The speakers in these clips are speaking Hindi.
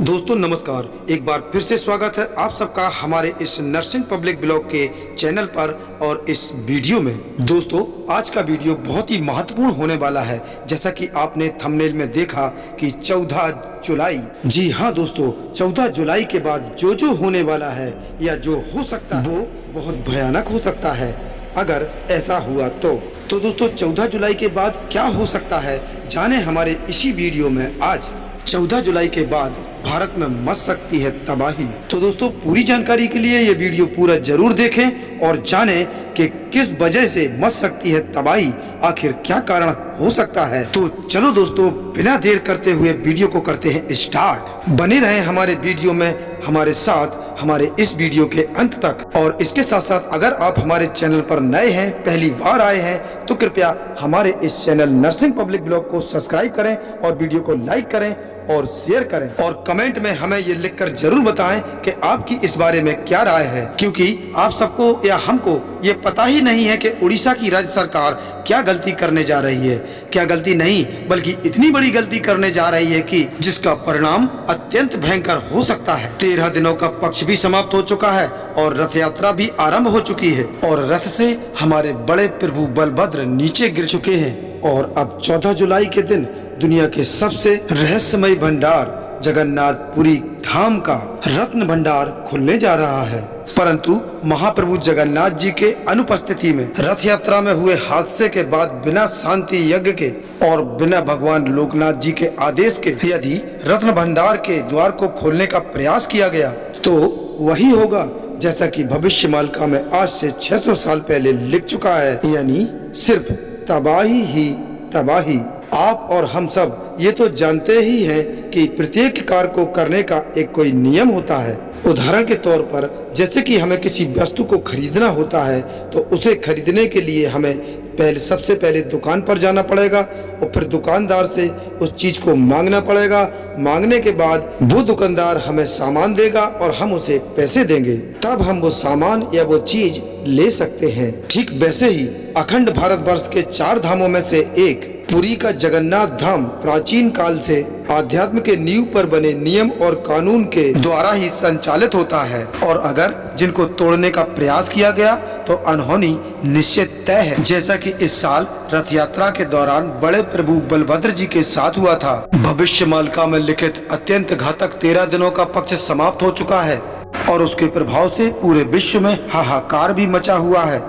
दोस्तों नमस्कार, एक बार फिर से स्वागत है आप सबका हमारे इस नर्सिंग पब्लिक ब्लॉग के चैनल पर और इस वीडियो में। दोस्तों आज का वीडियो बहुत ही महत्वपूर्ण होने वाला है। जैसा कि आपने थंबनेल में देखा कि 14 जुलाई, जी हाँ दोस्तों, 14 जुलाई के बाद जो होने वाला है या जो हो सकता है वो बहुत भयानक हो सकता है अगर ऐसा हुआ तो दोस्तों 14 जुलाई के बाद क्या हो सकता है जाने हमारे इसी वीडियो में। आज 14 जुलाई के बाद भारत में मच सकती है तबाही। तो दोस्तों पूरी जानकारी के लिए ये वीडियो पूरा जरूर देखें और जानें कि किस वजह से मच सकती है तबाही, आखिर क्या कारण हो सकता है। तो चलो दोस्तों बिना देर करते हुए वीडियो को करते हैं स्टार्ट। बने रहें हमारे वीडियो में हमारे साथ हमारे इस वीडियो के अंत तक। और इसके साथ साथ अगर आप हमारे चैनल पर नए हैं, पहली बार आए हैं, तो कृपया हमारे इस चैनल नर्सिंग पब्लिक ब्लॉग को सब्सक्राइब करें और वीडियो को लाइक करें और शेयर करें और कमेंट में हमें ये लिखकर जरूर बताएं कि आपकी इस बारे में क्या राय है, क्योंकि आप सबको या हमको ये पता ही नहीं है कि उड़ीसा की राज्य सरकार क्या गलती करने जा रही है। क्या गलती नहीं बल्कि इतनी बड़ी गलती करने जा रही है कि जिसका परिणाम अत्यंत भयंकर हो सकता है। 13 दिनों का पक्ष भी समाप्त हो चुका है और रथ यात्रा भी आरंभ हो चुकी है और रथ से हमारे बड़े प्रभु बलभद्र नीचे गिर चुके हैं। और अब 14 जुलाई के दिन दुनिया के सबसे रहस्यमय भंडार जगन्नाथपुरी धाम का रत्न भंडार खुलने जा रहा है। परंतु महाप्रभु जगन्नाथ जी के अनुपस्थिति में रथ यात्रा में हुए हादसे के बाद बिना शांति यज्ञ के और बिना भगवान लोकनाथ जी के आदेश के यदि रत्न भंडार के द्वार को खोलने का प्रयास किया गया तो वही होगा जैसा कि भविष्य मालिका में आज से 600 साल पहले लिख चुका है, यानी सिर्फ तबाही ही तबाही। आप और हम सब ये तो जानते ही हैं कि प्रत्येक कार्य को करने का एक कोई नियम होता है। उदाहरण के तौर पर जैसे कि हमें किसी वस्तु को खरीदना होता है तो उसे खरीदने के लिए हमें सबसे पहले दुकान पर जाना पड़ेगा और फिर दुकानदार से उस चीज को मांगना पड़ेगा। मांगने के बाद वो दुकानदार हमें सामान देगा और हम उसे पैसे देंगे, तब हम वो सामान या वो चीज ले सकते हैं। ठीक वैसे ही अखंड भारतवर्ष के 4 धामों में से एक पुरी का जगन्नाथ धाम प्राचीन काल से आध्यात्म के नींव पर बने नियम और कानून के द्वारा ही संचालित होता है और अगर जिनको तोड़ने का प्रयास किया गया तो अनहोनी निश्चित तय है। जैसा कि इस साल रथ यात्रा के दौरान बड़े प्रभु बलभद्र जी के साथ हुआ था। भविष्य मालिका में लिखित अत्यंत घातक 13 दिनों का पक्ष समाप्त हो चुका है और उसके प्रभाव से पूरे विश्व में हाहाकार भी मचा हुआ है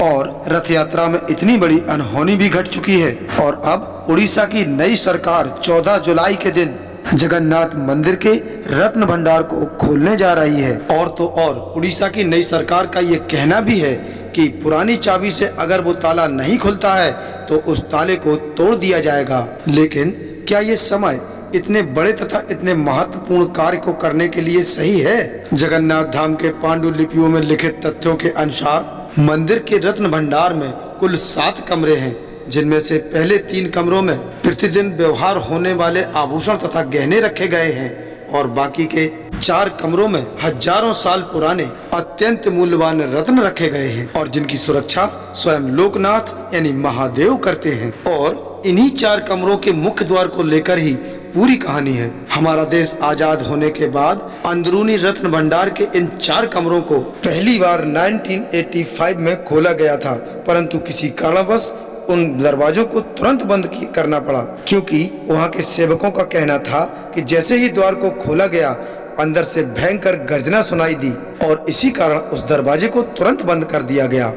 और रथ यात्रा में इतनी बड़ी अनहोनी भी घट चुकी है। और अब उड़ीसा की नई सरकार 14 जुलाई के दिन जगन्नाथ मंदिर के रत्न भंडार को खोलने जा रही है। और तो और उड़ीसा की नई सरकार का ये कहना भी है कि पुरानी चाबी से अगर वो ताला नहीं खुलता है तो उस ताले को तोड़ दिया जाएगा। लेकिन क्या ये समय इतने बड़े तथा इतने महत्वपूर्ण कार्य को करने के लिए सही है? जगन्नाथ धाम के पांडुलिपियों में लिखित तथ्यों के अनुसार मंदिर के रत्न भंडार में कुल 7 कमरे हैं, जिनमें से पहले 3 कमरों में प्रतिदिन व्यवहार होने वाले आभूषण तथा गहने रखे गए हैं और बाकी के 4 कमरों में हजारों साल पुराने अत्यंत मूल्यवान रत्न रखे गए हैं और जिनकी सुरक्षा स्वयं लोकनाथ यानी महादेव करते हैं। और इन्हीं 4 कमरों के मुख्य द्वार को लेकर ही पूरी कहानी है। हमारा देश आजाद होने के बाद अंदरूनी रत्न भंडार के इन 4 कमरों को पहली बार 1985 में खोला गया था, परंतु किसी कारणवश उन दरवाजों को तुरंत बंद करना पड़ा, क्योंकि वहां के सेवकों का कहना था कि जैसे ही द्वार को खोला गया अंदर से भयंकर गर्जना सुनाई दी और इसी कारण उस दरवाजे को तुरंत बंद कर दिया गया।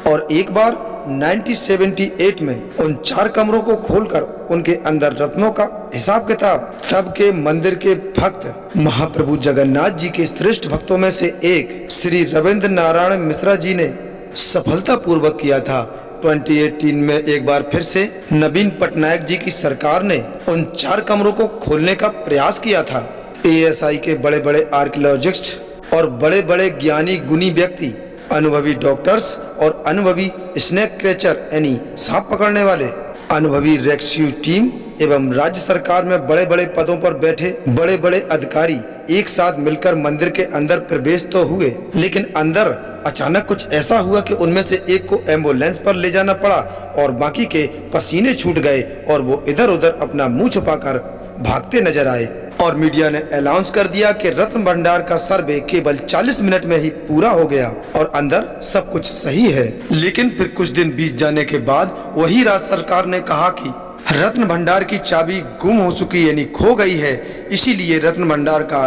और एक बार 1978 में उन 4 कमरों को खोलकर उनके अंदर रत्नों का हिसाब किताब तब के मंदिर के भक्त महाप्रभु जगन्नाथ जी के श्रेष्ठ भक्तों में से एक श्री रविंद्र नारायण मिश्रा जी ने सफलता पूर्वक किया था। 2018 में एक बार फिर से नवीन पटनायक जी की सरकार ने उन 4 कमरों को खोलने का प्रयास किया था। ASI के बड़े बड़े आर्कियोलॉजिस्ट और बड़े बड़े ज्ञानी गुणी व्यक्ति, अनुभवी डॉक्टर्स और अनुभवी स्नेक कैचर यानी सांप पकड़ने वाले, अनुभवी रेस्क्यू टीम एवं राज्य सरकार में बड़े बड़े पदों पर बैठे बड़े बड़े अधिकारी एक साथ मिलकर मंदिर के अंदर प्रवेश तो हुए, लेकिन अंदर अचानक कुछ ऐसा हुआ कि उनमें से एक को एम्बुलेंस पर ले जाना पड़ा और बाकी के पसीने छूट गए और वो इधर उधर अपना मुंह छुपाकर भागते नजर आए और मीडिया ने अनाउंस कर दिया कि रत्न भंडार का सर्वे केवल 40 मिनट में ही पूरा हो गया और अंदर सब कुछ सही है। लेकिन फिर कुछ दिन बीत जाने के बाद वही राज्य सरकार ने कहा कि रत्न भंडार की चाबी गुम हो चुकी यानी खो गई है, इसीलिए रत्न भंडार का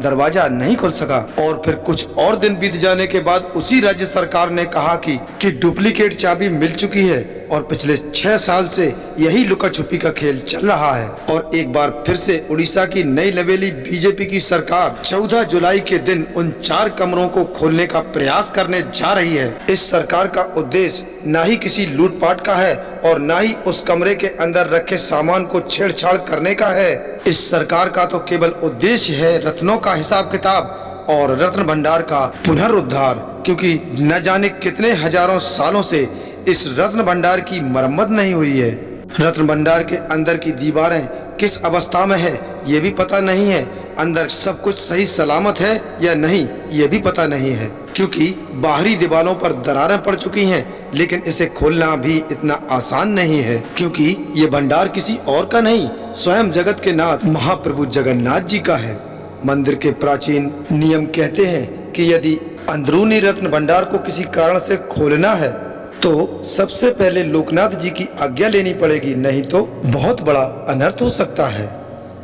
दरवाजा नहीं खुल सका। और फिर कुछ और दिन बीत जाने के बाद उसी राज्य सरकार ने कहा कि डुप्लीकेट चाबी मिल चुकी है और पिछले 6 साल से यही लुका छुपी का खेल चल रहा है। और एक बार फिर से उड़ीसा की नई नवेली बीजेपी की सरकार 14 जुलाई के दिन उन 4 कमरों को खोलने का प्रयास करने जा रही है। इस सरकार का उद्देश्य न ही किसी लूटपाट का है और न ही उस कमरे के अंदर रखे सामान को छेड़छाड़ करने का है। इस सरकार का तो केवल उद्देश्य है रत्नों का हिसाब किताब और रत्न भंडार का पुनरुद्धार, क्योंकि न जाने कितने हजारों सालों से इस रत्न भंडार की मरम्मत नहीं हुई है। रत्न भंडार के अंदर की दीवारें किस अवस्था में है ये भी पता नहीं है, अंदर सब कुछ सही सलामत है या नहीं ये भी पता नहीं है, क्योंकि बाहरी दीवारों पर दरारें पड़ चुकी हैं। लेकिन इसे खोलना भी इतना आसान नहीं है, क्योंकि ये भंडार किसी और का नहीं, स्वयं जगत के नाथ महाप्रभु जगन्नाथ जी का है। मंदिर के प्राचीन नियम कहते हैं कि यदि अंदरूनी रत्न भंडार को किसी कारण से खोलना है तो सबसे पहले लोकनाथ जी की आज्ञा लेनी पड़ेगी, नहीं तो बहुत बड़ा अनर्थ हो सकता है।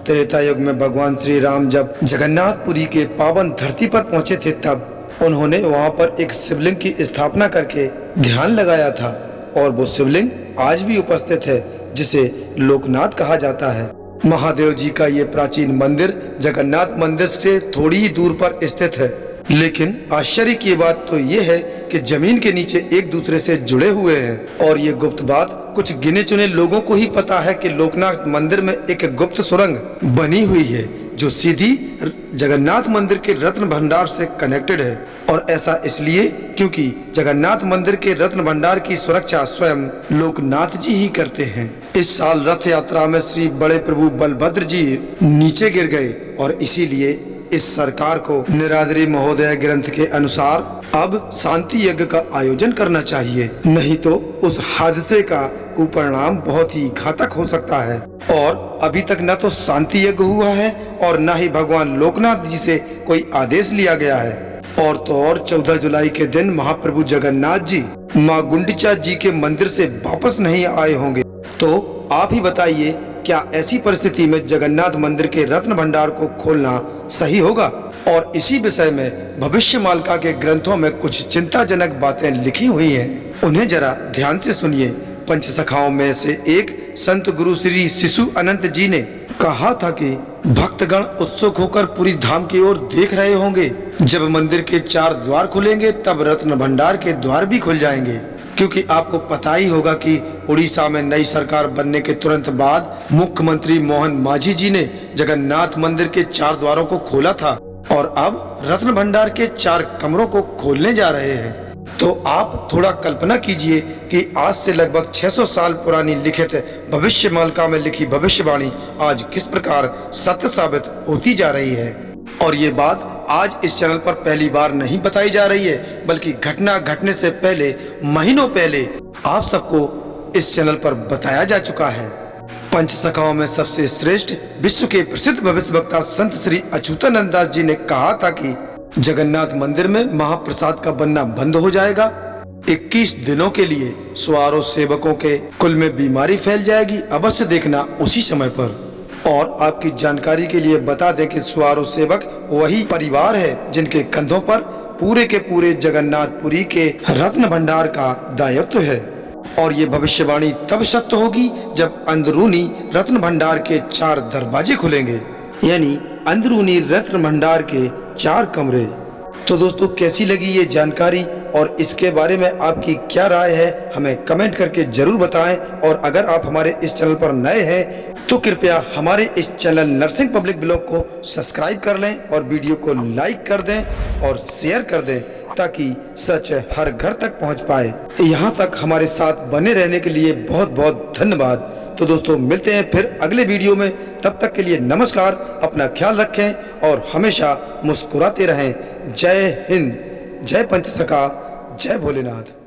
त्रेता युग में भगवान श्री राम जब जगन्नाथपुरी के पावन धरती पर पहुंचे थे तब उन्होंने वहां पर एक शिवलिंग की स्थापना करके ध्यान लगाया था और वो शिवलिंग आज भी उपस्थित है, जिसे लोकनाथ कहा जाता है। महादेव जी का ये प्राचीन मंदिर जगन्नाथ मंदिर से थोड़ी ही दूर पर स्थित है, लेकिन आश्चर्य की बात तो ये है कि जमीन के नीचे एक दूसरे से जुड़े हुए हैं। और ये गुप्त बात कुछ गिने चुने लोगों को ही पता है कि लोकनाथ मंदिर में एक गुप्त सुरंग बनी हुई है जो सीधी जगन्नाथ मंदिर के रत्न भंडार से कनेक्टेड है। और ऐसा इसलिए क्योंकि जगन्नाथ मंदिर के रत्न भंडार की सुरक्षा स्वयं लोकनाथ जी ही करते हैं। इस साल रथ यात्रा में श्री बड़े प्रभु बलभद्र जी नीचे गिर गए और इसीलिए इस सरकार को निरादरी महोदय ग्रंथ के अनुसार अब शांति यज्ञ का आयोजन करना चाहिए, नहीं तो उस हादसे का कुपरिणाम बहुत ही घातक हो सकता है। और अभी तक न तो शांति यज्ञ हुआ है और न ही भगवान लोकनाथ जी से कोई आदेश लिया गया है। और तो और 14 जुलाई के दिन महाप्रभु जगन्नाथ जी माँ गुंडिचा जी के मंदिर से वापस नहीं आए होंगे। तो आप ही बताइए, क्या ऐसी परिस्थिति में जगन्नाथ मंदिर के रत्न भंडार को खोलना सही होगा? और इसी विषय में भविष्य मालिका के ग्रंथों में कुछ चिंताजनक बातें लिखी हुई हैं, उन्हें जरा ध्यान से सुनिए। पंच सखाओं में से एक संत गुरु श्री शिशु अनंत जी ने कहा था कि भक्तगण उत्सुक होकर पूरी धाम की ओर देख रहे होंगे। जब मंदिर के 4 द्वार खुलेंगे तब रत्न भंडार के द्वार भी खुल जाएंगे, क्योंकि आपको पता ही होगा कि उड़ीसा में नई सरकार बनने के तुरंत बाद मुख्यमंत्री मोहन मांझी जी ने जगन्नाथ मंदिर के 4 द्वारों को खोला था और अब रत्न भंडार के 4 कमरों को खोलने जा रहे हैं। तो आप थोड़ा कल्पना कीजिए कि आज से लगभग 600 साल पुरानी लिखित भविष्य मालिका में लिखी भविष्यवाणी आज किस प्रकार सत्य साबित होती जा रही है। और ये बात आज इस चैनल पर पहली बार नहीं बताई जा रही है, बल्कि घटना घटने से पहले महीनों पहले आप सबको इस चैनल पर बताया जा चुका है। पंच सखाओं में सबसे श्रेष्ठ विश्व के प्रसिद्ध भविष्य वक्ता संत श्री अच्युतानंद दास जी ने कहा था कि जगन्नाथ मंदिर में महाप्रसाद का बनना बंद हो जाएगा। 21 दिनों के लिए सवारों सेवकों के कुल में बीमारी फैल जाएगी, अवश्य देखना उसी समय पर। और आपकी जानकारी के लिए बता दें कि सवारों सेवक वही परिवार है जिनके कंधों पर पूरे के पूरे जगन्नाथपुरी के रत्न भंडार का दायित्व है। और ये भविष्यवाणी तब सत्य होगी जब अंदरूनी रत्न भंडार के 4 दरवाजे खुलेंगे, यानी अंदरूनी रत्न भंडार के 4 कमरे। तो दोस्तों, कैसी लगी ये जानकारी और इसके बारे में आपकी क्या राय है, हमें कमेंट करके जरूर बताएं। और अगर आप हमारे इस चैनल पर नए हैं तो कृपया हमारे इस चैनल नर्सिंग पब्लिक ब्लॉग को सब्सक्राइब कर लें और वीडियो को लाइक कर दें और शेयर कर दें, ताकि सच हर घर तक पहुंच पाए। यहाँ तक हमारे साथ बने रहने के लिए बहुत बहुत धन्यवाद। तो दोस्तों, मिलते हैं फिर अगले वीडियो में। तब तक के लिए नमस्कार, अपना ख्याल रखें और हमेशा मुस्कुराते रहें। जय हिंद, जय पंच सखा, जय भोलेनाथ।